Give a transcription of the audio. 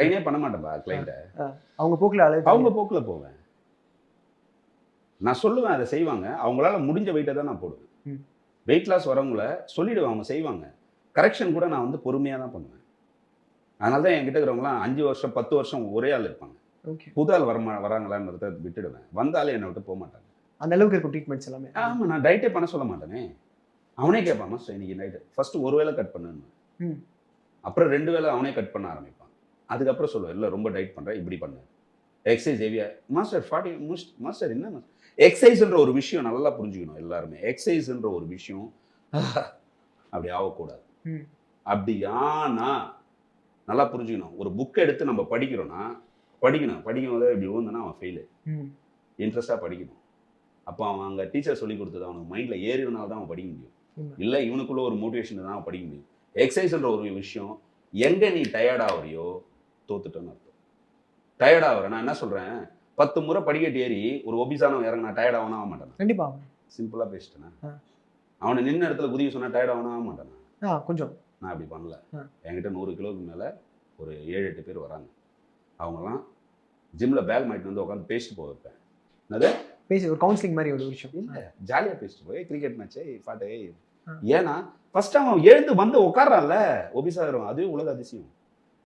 ட்ரைனே பண்ண மாட்டேன்பா கிளைண்ட்டை. அவங்க போக்கில் அவங்க போக்கில் போவேன். நான் சொல்லுவேன், அதை செய்வாங்க. அவங்களால முடிஞ்ச வெயிட்டை தான் நான் போடுவேன். வெயிட் லாஸ் வரவங்கள சொல்லிடுவேன், அவங்க செய்வாங்க. கரெக்ஷன் கூட நான் வந்து பொறுமையாக தான் பண்ணுவேன். அதனால தான் என்கிட்ட இருக்கிறவங்களாம் 5 வருஷம் 10 வருஷம் ஒரே ஆள் இருப்பாங்க. புது ஆள் வராங்களான்றத விட்டுடுவேன். வந்தாலும் என்னை விட்டு போக மாட்டாங்க. அந்த அளவுக்கு இருக்கும் ட்ரீட்மெண்ட்ஸ் எல்லாமே. ஆமாம், நான் டயட்டே பண்ண சொல்ல மாட்டேனே. அவனே கேட்பான், மாஸ்டர் இன்னைக்கு நைட்டு ஃபர்ஸ்ட் ஒரு வேளை கட் பண்ணுன்னு. அப்புறம் 2 வேளை அவனே கட் பண்ண ஆரம்பிப்பான். அதுக்கப்புறம் சொல்லுவேன், இல்லை ரொம்ப டயட் பண்ணுறேன், இப்படி பண்ணு. எக்ஸசைஸ் ஹெவியா மாஸ்டர் 40 மாஸ்டர் என்ன எக்ஸசைஸ்ன்ற ஒரு விஷயம் நல்லா புரிஞ்சுக்கணும் எல்லாருமே. எக்ஸசைஸ்ன்ற ஒரு விஷயம் அப்படி ஆகக்கூடாது. அப்படி ஆனா நல்லா புரிஞ்சுக்கணும். ஒரு புக் எடுத்து நம்ம படிக்கிறோம்னா படிக்கும் போது இப்படி ஓந்தனா அவன் ஃபெயிலு. இன்ட்ரெஸ்டாக படிக்கணும். அப்போ அவன் அங்கே டீச்சர் சொல்லி கொடுத்தது அவனுக்கு மைண்டில் ஏறினால தான் அவன் படிக்க முடியும். இல்லை இவனுக்குள்ள ஒரு மோட்டிவேஷன் தான் அவன் படிக்க முடியும். எக்ஸசைஸ்ன்ற ஒரு விஷயம் எங்கே நீ டயர்ட் ஆகுறியோ தோத்துட்டேன்னு அர்த்தம். டயர்ட் ஆகுறேன் நான் என்ன சொல்கிறேன், 10 முறை படிக்கட்டு ஏறி ஒரு ஒபிசானவன் இறங்க நான் டயர்ட் ஆகணும் ஆக மாட்டேன். கண்டிப்பாக சிம்பிளாக பேசிட்டேன். அவனை நின்ன இடத்துல குதிக்க சொன்னால் டயர்ட் ஆகணும் ஆக மாட்டேன். கொஞ்சம் நான் அப்படி பண்ணல. என்கிட்ட 100 கிலோவுக்கு மேலே ஒரு 7-8 பேர் வராங்க. அவங்கலாம் ஜிம்மில் பேக் மாட்டிட்டு வந்து உட்காந்து பேசிட்டு போக வைப்பேன். என்னது பேசி ஒரு கவுன்சிலிங் மாதிரி ஒரு விஷயம் இல்லை, ஜாலியாக பேசிட்டு போய் கிரிக்கெட் மேட்ச்சு பாட்டு. ஏன்னா ஃபர்ஸ்ட் அவன் எழுந்து வந்து உட்கார்றான்ல ஒபிசா, அதுவே உலக அதிசயம்.